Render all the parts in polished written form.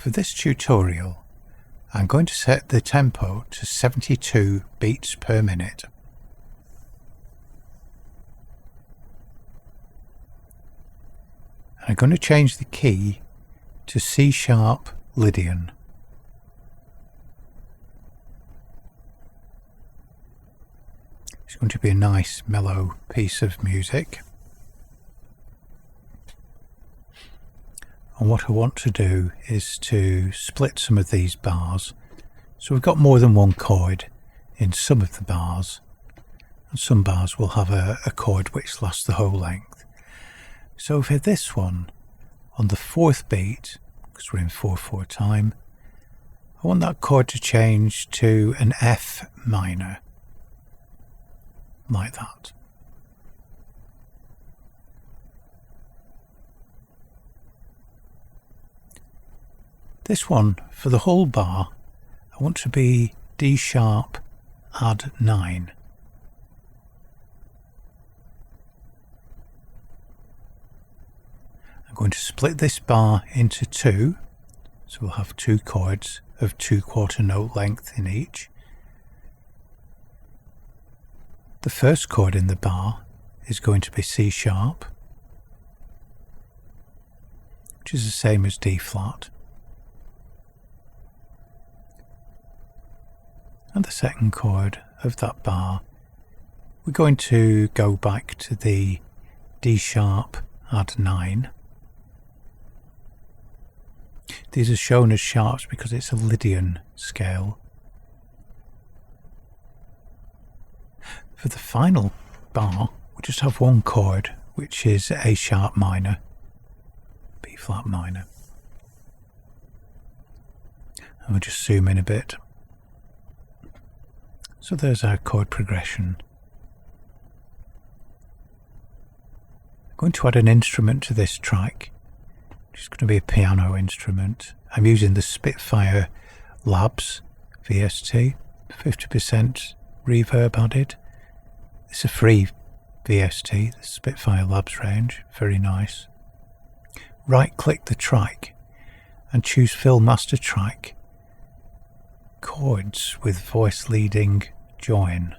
For this tutorial, I'm going to set the tempo to 72 beats per minute. I'm going to change the key to C# Lydian. It's going to be a nice mellow piece of music. And what I want to do is to split some of these bars. So we've got more than one chord in some of the bars, and some bars will have a chord which lasts the whole length. So for this one, on the fourth beat, because we're in 4/4 time, I want that chord to change to an F minor, like that. This one, for the whole bar, I want to be D# add 9. I'm going to split this bar into two, so we'll have two chords of 2/4 note length in each. The first chord in the bar is going to be C#, which is the same as D flat. And the second chord of that bar, we're going to go back to the D# add 9. These are shown as sharps because it's a Lydian scale. For the final bar, we just have one chord, which is A# minor, B flat minor. And we'll just zoom in a bit. So there's our chord progression. I'm going to add an instrument to this track. It's going to be a piano instrument. I'm using the Spitfire Labs VST, 50% reverb added. It's a free VST, the Spitfire Labs range, very nice. Right click the track and choose Fill Master Track, Chords with Voice Leading Join.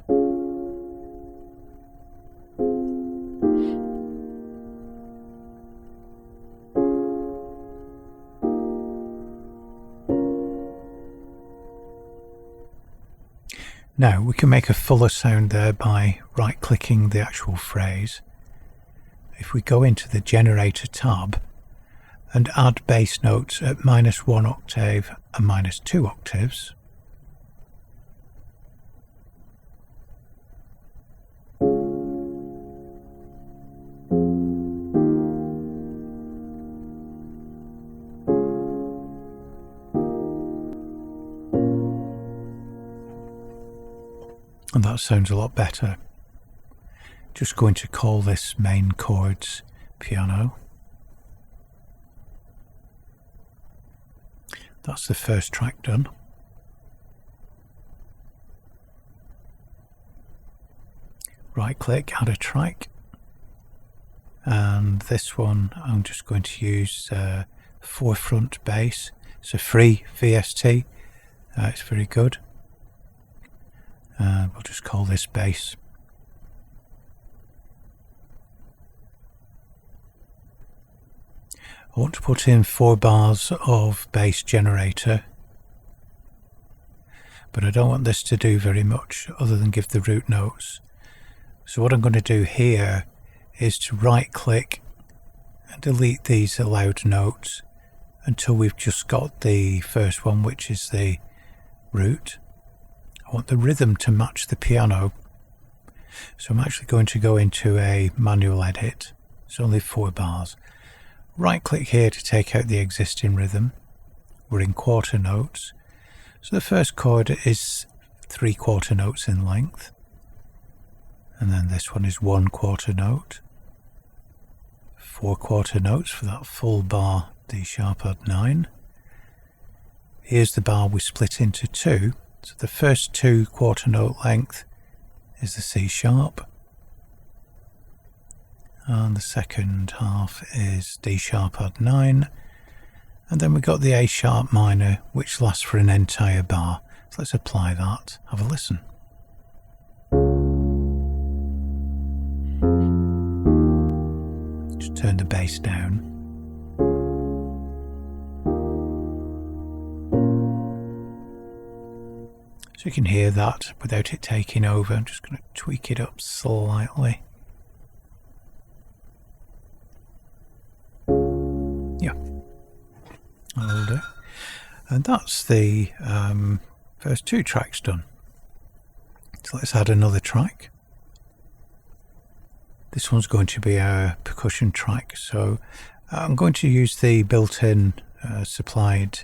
Now we can make a fuller sound there by right clicking the actual phrase. If we go into the Generator tab and add bass notes at -1 octave and -2 octaves, and that sounds a lot better. Just going to call this main chords piano. That's the first track done. Right click, add a track. And this one I'm just going to use Forefront Bass. It's a free VST. It's very good. We'll just call this bass. I want to put in 4 bars of bass generator, but I don't want this to do very much other than give the root notes. So what I'm going to do here is to right click and delete these allowed notes until we've just got the first one, which is the root. I want the rhythm to match the piano, so I'm actually going to go into a manual edit. It's only 4 bars. Right click here to take out the existing rhythm. We're in quarter notes, so the first chord is 3/4 notes in length, and then this one is 1/4 note, 4/4 notes for that full bar D# add 9. Here's the bar we split into 2. So the first 2/4 note length is the C#, and the second half is D# add 9, And then we've got the A sharp minor, which lasts for an entire bar. So let's apply that. Have a listen. Just turn the bass down. So you can hear that without it taking over. I'm just going to tweak it up slightly. Yeah, that'll do. And that's the first 2 tracks done. So let's add another track. This one's going to be our percussion track. So I'm going to use the built-in supplied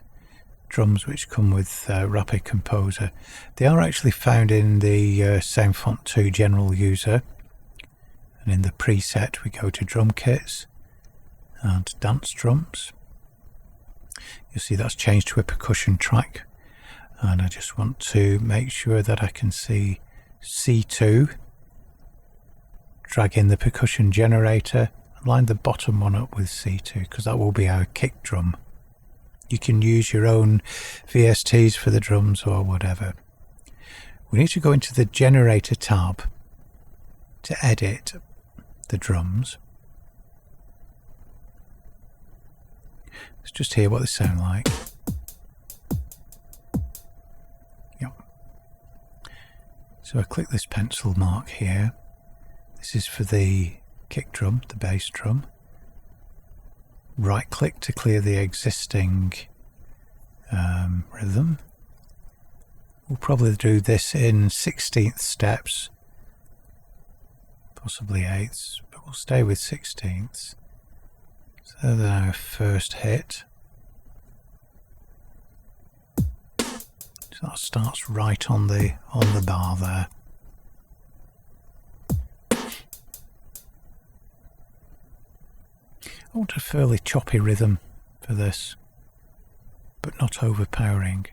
drums which come with RapidComposer. They are actually found in the SoundFont 2 general user. And in the preset we go to drum kits and dance drums. You'll see that's changed to a percussion track. And I just want to make sure that I can see C2. Drag in the percussion generator and line the bottom one up with C2 because that will be our kick drum. You can use your own VSTs for the drums or whatever. We need to go into the generator tab to edit the drums. Let's just hear what they sound like. Yep. So I click this pencil mark here. This is for the kick drum, the bass drum. Right click to clear the existing rhythm. We'll probably do this in 16th steps, possibly 8ths, but we'll stay with 16ths. So that's our first hit. So that starts right on the bar there. I want a fairly choppy rhythm for this, but not overpowering.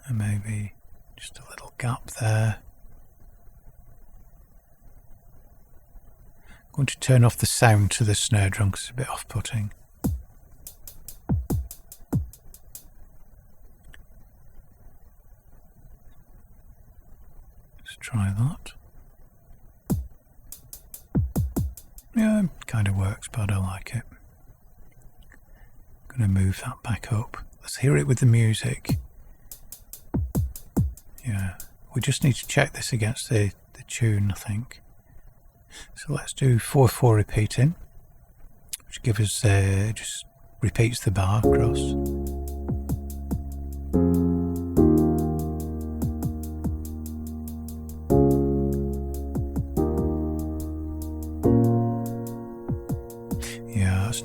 And maybe just a little gap there. I'm going to turn off the sound to the snare drum because it's a bit off-putting. Try that. Yeah, it kind of works, but I don't like it. I'm going to move that back up. Let's hear it with the music. Yeah, we just need to check this against the tune, I think. So let's do 4/4 repeating, which gives us just repeats the bar across.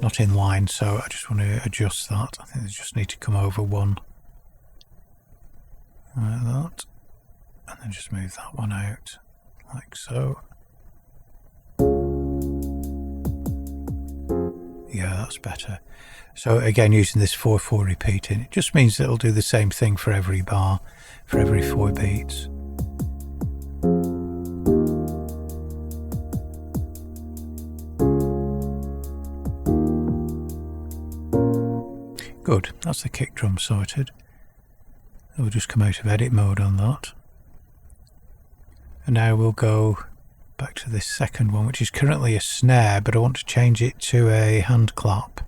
Not in line, so I just want to adjust that. I think they just need to come over one like that, and then just move that one out like so. Yeah, that's better. So again, using this 4/4 repeating, it just means that it'll do the same thing for every bar, for every 4 beats. Good, that's the kick drum sorted. We'll just come out of edit mode on that. And now we'll go back to this second one, which is currently a snare, but I want to change it to a hand clap.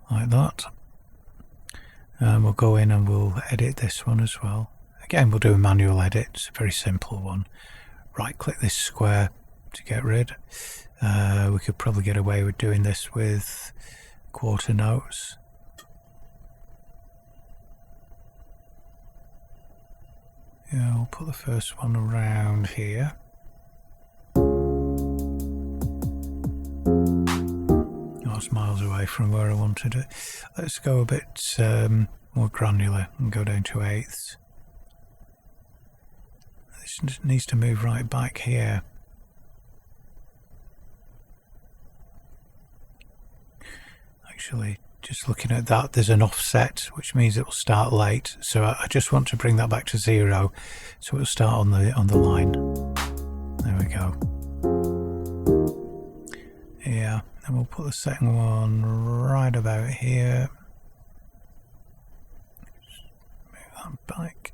Like that. And we'll go in and we'll edit this one as well. Again, we'll do a manual edit, it's a very simple one. Right click this square to get rid. We could probably get away with doing this with quarter notes. Yeah, I'll put the first one around here. Oh, it's miles away from where I wanted it. Let's go a bit more granular and go down to 8ths. This needs to move right back here. Actually, just looking at that, there's an offset, which means it will start late. So I just want to bring that back to 0, so it'll start on the line. There we go. Yeah, and we'll put the second one right about here. Move that back.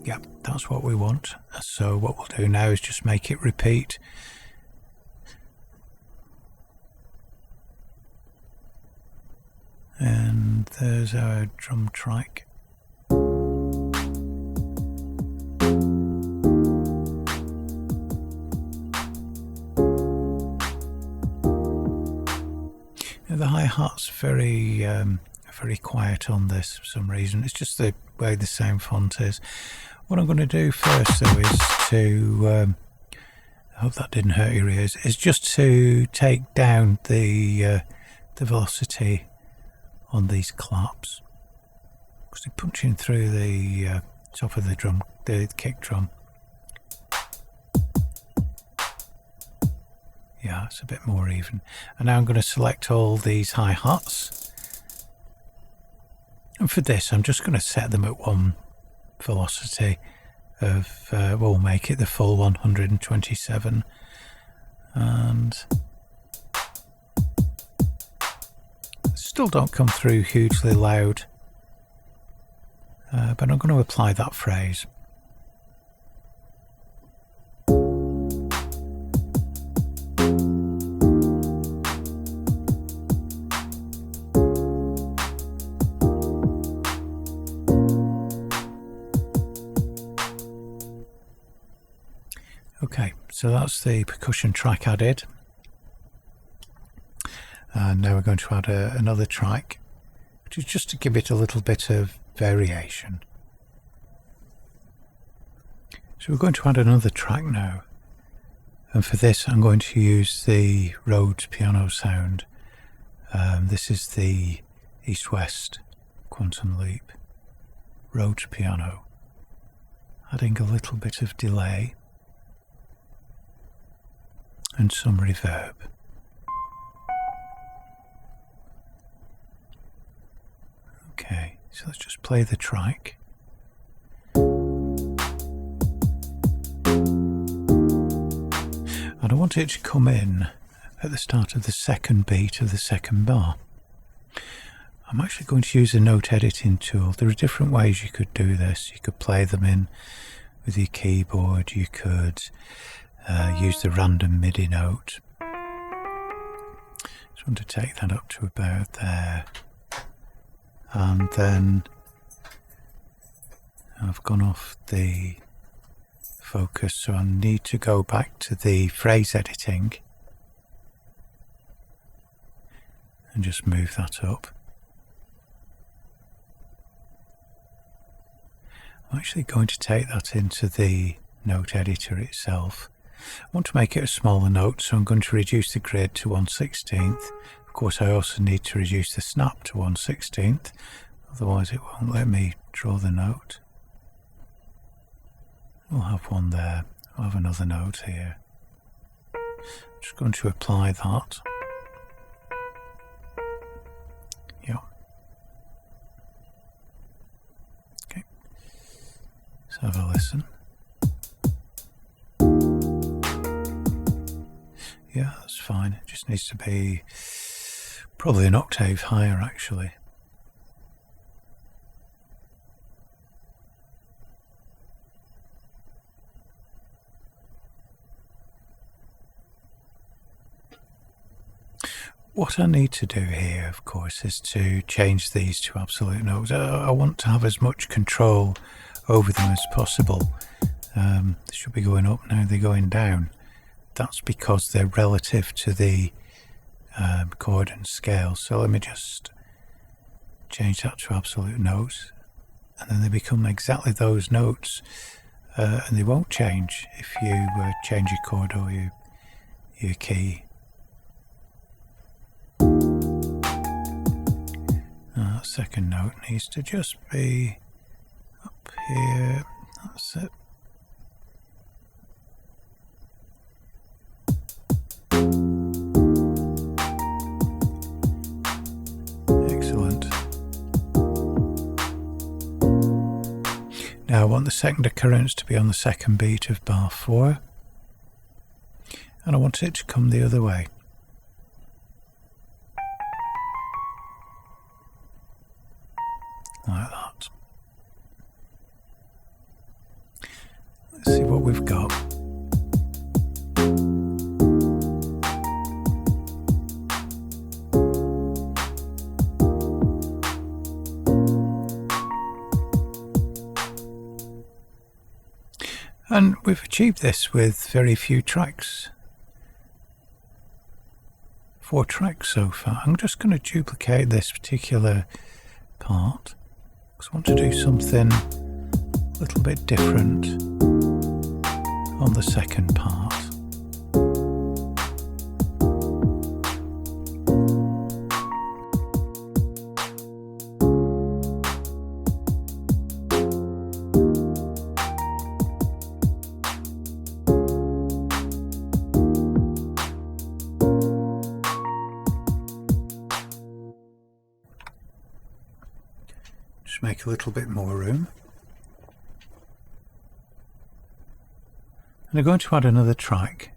Yep, that's what we want. So what we'll do now is just make it repeat. And there's our drum track. The hi-hat's very quiet on this for some reason. It's just the way the sound font is. What I'm going to do first, though, is to I hope that didn't hurt your ears. Is just to take down the velocity on these claps, because they're punching through the top of the drum, the kick drum. Yeah, it's a bit more even. And now I'm going to select all these hi-hats. And for this, I'm just going to set them at one velocity of, we'll make it the full 127. And still don't come through hugely loud. But I'm going to apply that phrase. Okay, so that's the percussion track added. And now we're going to add another track, which is just to give it a little bit of variation. So we're going to add another track now. And for this I'm going to use the Rhodes piano sound. This is the East-West Quantum Leap Rhodes piano. Adding a little bit of delay and some reverb. Okay, so let's just play the track. And I want it to come in at the start of the second beat of the second bar. I'm actually going to use a note editing tool. There are different ways you could do this. You could play them in with your keyboard, you could use the random MIDI note. Just want to take that up to about there. And then I've gone off the focus, so I need to go back to the phrase editing and just move that up. I'm actually going to take that into the note editor itself. I want to make it a smaller note, so I'm going to reduce the grid to 1/16. Of course, I also need to reduce the snap to 1/16, otherwise it won't let me draw the note. We'll have one there, I'll have another note here. I'm just going to apply that. Yeah. Okay. Let's have a listen. Yeah, that's fine. It just needs to be probably an octave higher, actually. What I need to do here, of course, is to change these to absolute notes. I want to have as much control over them as possible. They should be going up, now they're going down. That's because they're relative to the chord and scale. So let me just change that to absolute notes, and then they become exactly those notes, and they won't change if you change your chord or your key. That second note needs to just be up here. That's it. Now I want the second occurrence to be on the second beat of bar 4, and I want it to come the other way. Like that. Let's see what we've got. And we've achieved this with very few tracks. 4 tracks so far. I'm just going to duplicate this particular part because I want to do something a little bit different on the second part. Just make a little bit more room. And I'm going to add another track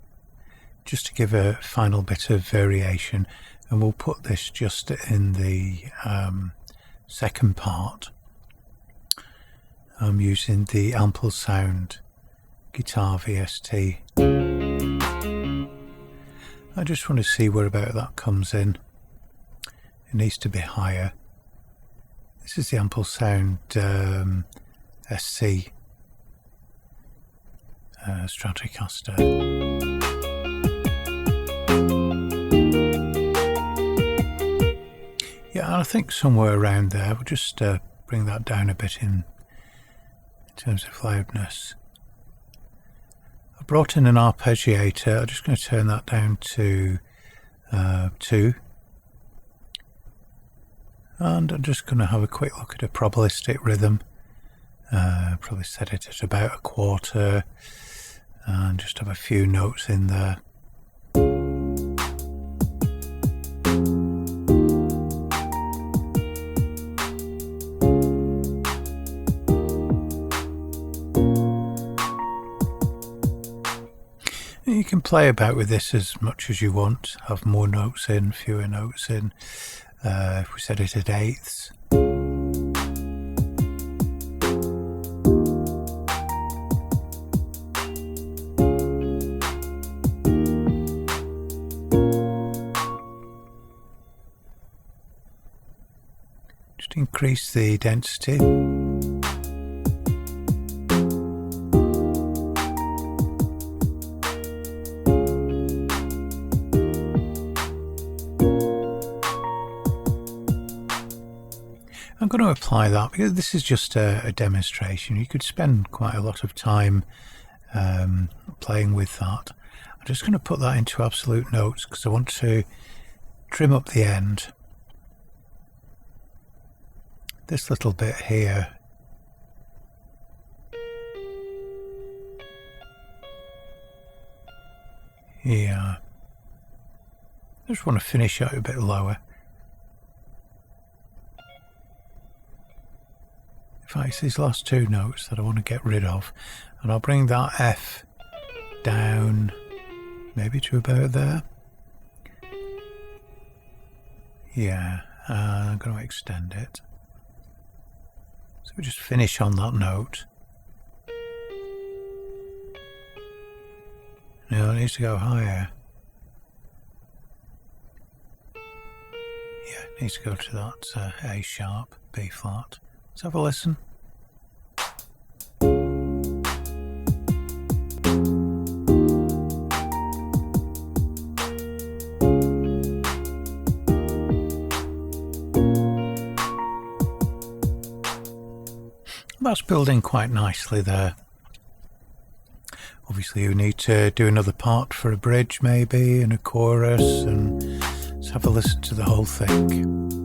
just to give a final bit of variation, and we'll put this just in the second part. I'm using the Ample Sound Guitar VST. I just want to see where about that comes in. It needs to be higher. This is the Ample Sound SC Stratocaster. Yeah, I think somewhere around there. We'll just bring that down a bit in terms of loudness. I brought in an arpeggiator. I'm just going to turn that down to 2. And I'm just going to have a quick look at a probabilistic rhythm. Probably set it at about 1/4 and just have a few notes in there. You can play about with this as much as you want, have more notes in, fewer notes in. If we set it at 1/8. Just increase the density. I'm going to apply that because this is just a demonstration. You could spend quite a lot of time playing with that. I'm just going to put that into absolute notes because I want to trim up the end. This little bit here. Yeah. I just want to finish out a bit lower. In fact, it's these last 2 notes that I want to get rid of, and I'll bring that F down maybe to about there. Yeah, I'm going to extend it. So we just finish on that note. Now it needs to go higher. Yeah, it needs to go to that A sharp, B flat. Let's have a listen. That's building quite nicely there. Obviously you need to do another part for a bridge maybe and a chorus, and let's have a listen to the whole thing.